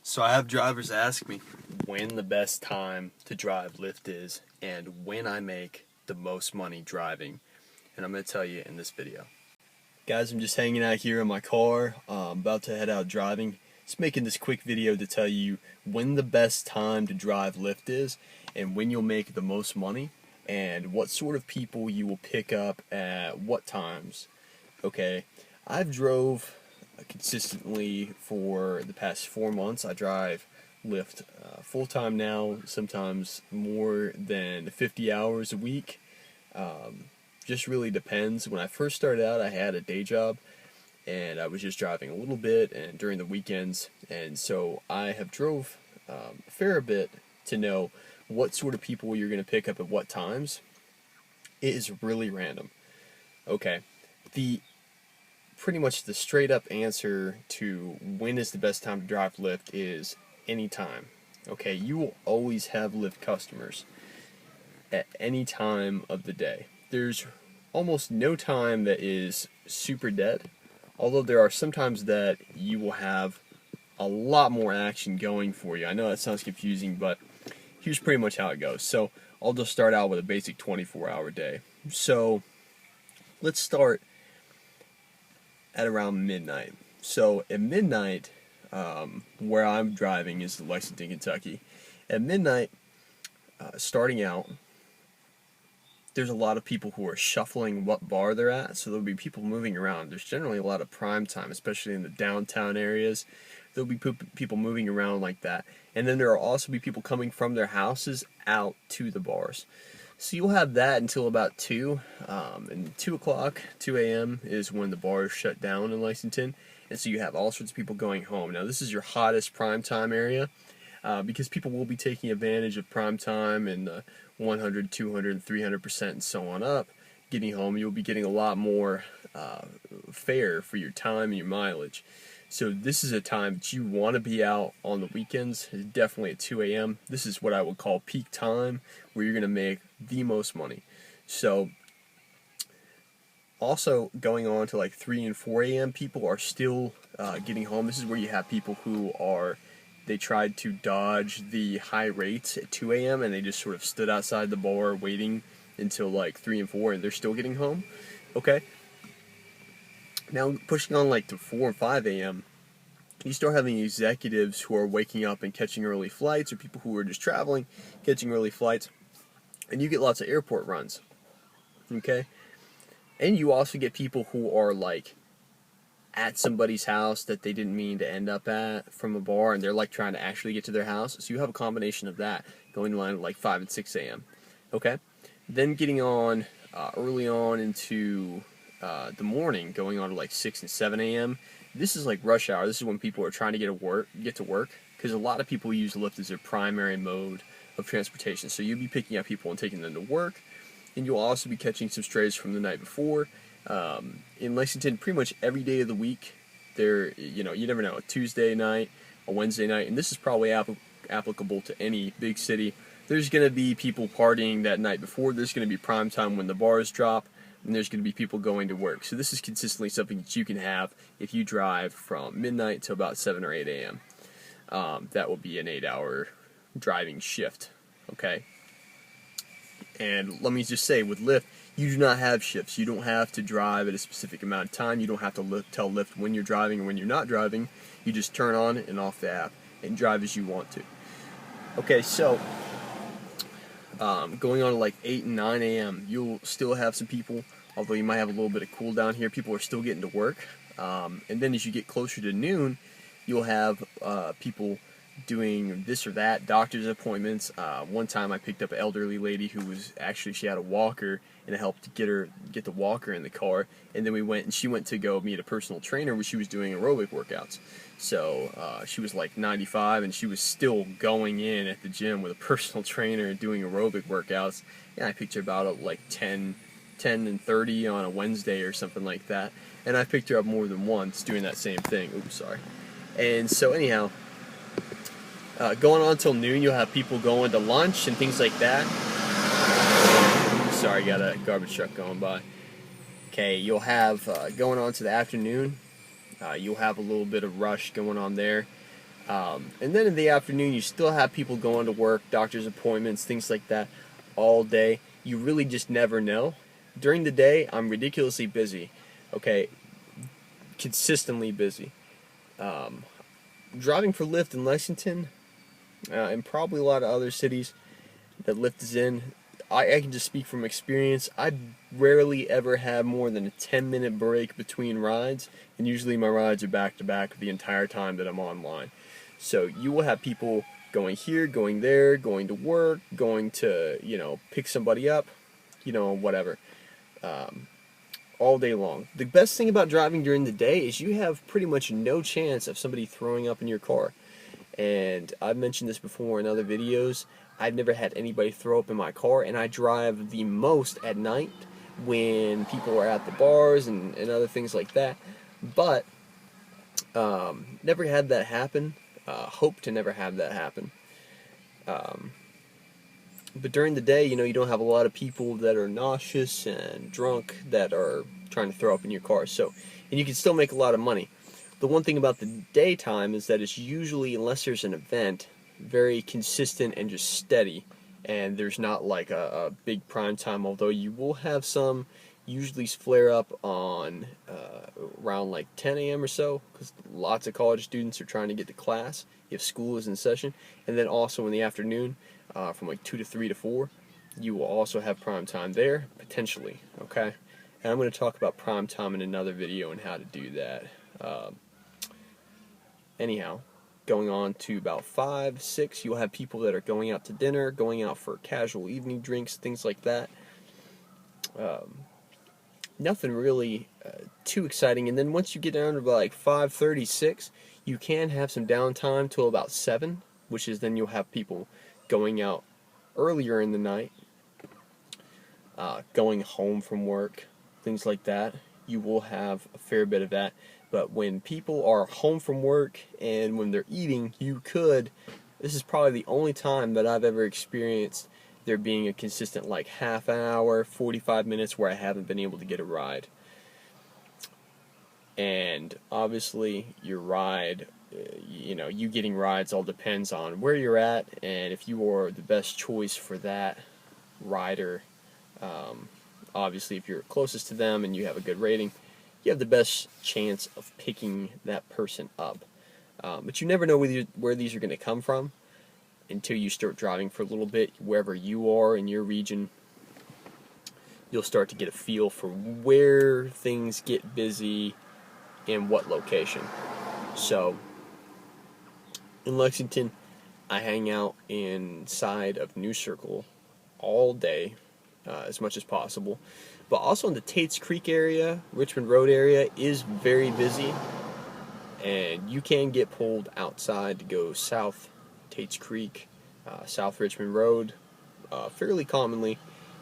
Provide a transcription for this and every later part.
So I have drivers ask me when the best time to drive Lyft is and when I make the most money driving. And I'm going to tell you in this video. Guys, I'm just hanging out here in my car, about to head out driving. Just making this quick video to tell you when the best time to drive Lyft is and when you'll make the most money and what sort of people you will pick up at what times. Okay, I've drove consistently for the past 4 months. I drive Lyft full-time now, sometimes more than 50 hours a week. Just really depends. When I first started out, I had a day job and I was just driving a little bit and during the weekends, and so I have drove a fair bit to know what sort of people you're going to pick up at what times. It is really random. Okay, pretty much the straight up answer to when is the best time to drive Lyft is anytime. Okay, you will always have Lyft customers at any time of the day. There's almost no time that is super dead, although there are some times that you will have a lot more action going for you. I know that sounds confusing, but here's pretty much how it goes. So I'll just start out with a basic 24-hour day. So let's start at around midnight. So at midnight, where I'm driving is Lexington, Kentucky. At midnight, starting out, there's a lot of people who are shuffling what bar they're at, so there'll be people moving around. There's generally a lot of prime time, especially in the downtown areas. There'll be people moving around like that. And then there will also be people coming from their houses out to the bars. So you'll have that until about 2, and 2 o'clock, 2 a.m. is when the bars shut down in Lexington, and so you have all sorts of people going home. Now this is your hottest prime time area, because people will be taking advantage of prime time and the 100, 200, 300% and so on up. Getting home, you'll be getting a lot more fare for your time and your mileage. So this is a time that you want to be out on the weekends, definitely at 2 a.m. This is what I would call peak time, where you're going to make the most money. So also going on to like 3 and 4 a.m., people are still getting home. This is where you have people who they tried to dodge the high rates at 2 a.m. and they just sort of stood outside the bar waiting until like 3 and 4 and they're still getting home. Okay. Now pushing on like to 4 and 5 a.m., you start having executives who are waking up and catching early flights, or people who are just traveling, catching early flights, and you get lots of airport runs. Okay? And you also get people who are like at somebody's house that they didn't mean to end up at from a bar, and they're like trying to actually get to their house. So you have a combination of that going to line at like 5 and 6 a.m. Okay? Then getting on early on into the morning, going on to like 6 and 7 a.m. This is like rush hour. This is when people are trying to get to work, because a lot of people use Lyft as their primary mode of transportation. So you'll be picking up people and taking them to work, and you'll also be catching some strays from the night before. In Lexington, pretty much every day of the week, you never know, a Tuesday night, a Wednesday night, and this is probably applicable to any big city. There's going to be people partying that night before. There's going to be prime time when the bars drop, and there's going to be people going to work. So this is consistently something that you can have if you drive from midnight to about 7 or 8 a.m. That will be an 8-hour driving shift. Okay? And let me just say, with Lyft, you do not have shifts. You don't have to drive at a specific amount of time. You don't have to tell Lyft when you're driving and when you're not driving. You just turn on and off the app and drive as you want to. Okay, so going on to like 8 and 9 a.m., you'll still have some people, although you might have a little bit of cool down here. People are still getting to work. And then as you get closer to noon, you'll have people doing this or that, doctor's appointments. One time I picked up an elderly lady who she had a walker, and I helped get the walker in the car, and then she went to go meet a personal trainer where she was doing aerobic workouts. So she was like 95, and she was still going in at the gym with a personal trainer doing aerobic workouts, and I picked her about at like 10 and 30 on a Wednesday or something like that, and I picked her up more than once doing that same thing. Oops, sorry. And so anyhow, going on till noon, you'll have people going to lunch and things like that. Sorry, got a garbage truck going by. Okay, you'll have going on to the afternoon, you'll have a little bit of rush going on there. And then in the afternoon, you still have people going to work, doctor's appointments, things like that, all day. You really just never know. During the day, I'm ridiculously busy, okay, consistently busy. Um, Driving for Lyft in Lexington, and probably a lot of other cities that Lyft is in, I can just speak from experience. I rarely ever have more than a 10-minute break between rides, and usually my rides are back to back the entire time that I'm online. So you will have people going here, going there, going to work, going to, pick somebody up, whatever, um, all day long. The best thing about driving during the day is you have pretty much no chance of somebody throwing up in your car. And I've mentioned this before in other videos. I've never had anybody throw up in my car, and I drive the most at night when people are at the bars and other things like that. But never had that happen. Hope to never have that happen. Um, but during the day, you don't have a lot of people that are nauseous and drunk that are trying to throw up in your car. So, and you can still make a lot of money. The one thing about the daytime is that it's usually, unless there's an event, very consistent and just steady. And there's not like a big prime time, although you will have some usually flare up on around like 10 a.m. or so, because lots of college students are trying to get to class if school is in session. And then also in the afternoon, from like 2 to 3 to 4, you will also have prime time there, potentially, okay? And I'm going to talk about prime time in another video and how to do that. Anyhow, going on to about 5, 6, you'll have people that are going out to dinner, going out for casual evening drinks, things like that. Nothing really too exciting. And then once you get down to like 5:36, you can have some downtime till about 7, which is then you'll have people going out earlier in the night, going home from work, things like that. You will have a fair bit of that. But when people are home from work and when they're eating, this is probably the only time that I've ever experienced there being a consistent like half an hour, 45 minutes where I haven't been able to get a ride. And obviously your ride, you getting rides all depends on where you're at and if you are the best choice for that rider. Obviously if you're closest to them and you have a good rating, you have the best chance of picking that person up. But you never know where these are going to come from until you start driving for a little bit. Wherever you are in your region, you'll start to get a feel for where things get busy and what location. So, in Lexington, I hang out inside of New Circle all day, as much as possible. But also in the Tates Creek area, Richmond Road area is very busy, and you can get pulled outside to go south Tates Creek, South Richmond Road, fairly commonly.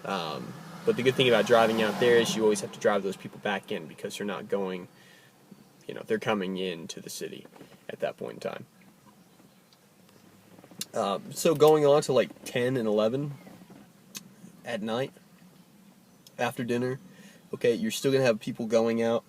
But the good thing about driving out there is you always have to drive those people back in because they're not going, they're coming into the city at that point in time. So going on to like 10 and 11 at night, after dinner, okay, you're still going to have people going out,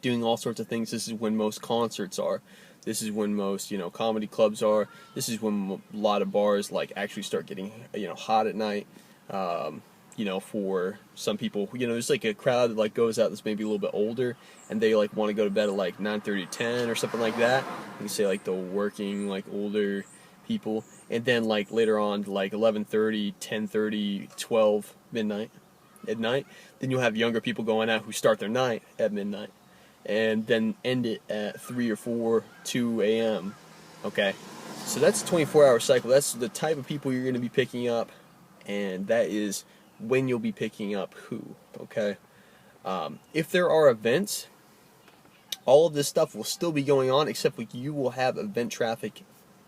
doing all sorts of things. This is when most concerts are. This is when most, comedy clubs are. This is when a lot of bars, like, actually start getting, hot at night. For some people, there's, like, a crowd that, like, goes out that's maybe a little bit older, and they, like, want to go to bed at, like, 9:30, 10, or something like that. You can say, like, the working, like, older people. And then, like, later on, like, 11:30, 10:30, 12, midnight. At night, then you'll have younger people going out who start their night at midnight and then end it at 3 or 4, 2 a.m. Okay, so that's a 24-hour cycle. That's the type of people you're going to be picking up, and that is when you'll be picking up who. Okay, if there are events, all of this stuff will still be going on, except like you will have event traffic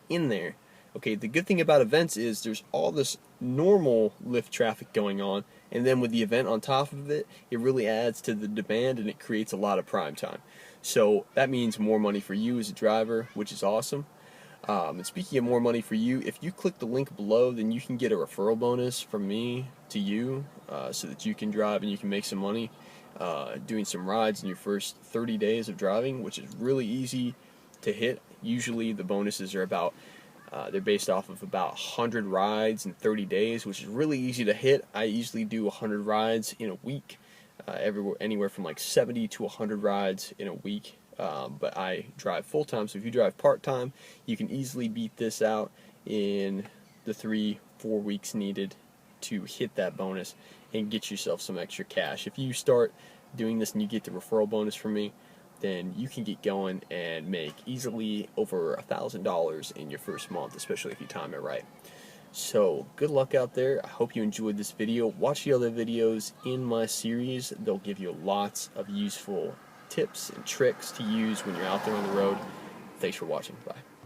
in there. Okay, the good thing about events is there's all this normal Lyft traffic going on, and then with the event on top of it, it really adds to the demand and it creates a lot of prime time. So that means more money for you as a driver, which is awesome. And speaking of more money for you, if you click the link below, then you can get a referral bonus from me to you, so that you can drive and you can make some money doing some rides in your first 30 days of driving, which is really easy to hit. Usually the bonuses are about they're based off of about 100 rides in 30 days, which is really easy to hit. I usually do 100 rides in a week, anywhere from like 70 to 100 rides in a week. But I drive full time, so if you drive part time, you can easily beat this out in the 3-4 weeks needed to hit that bonus and get yourself some extra cash. If you start doing this and you get the referral bonus from me, then you can get going and make easily over $1,000 in your first month, especially if you time it right. So good luck out there. I hope you enjoyed this video. Watch the other videos in my series. They'll give you lots of useful tips and tricks to use when you're out there on the road. Thanks for watching. Bye.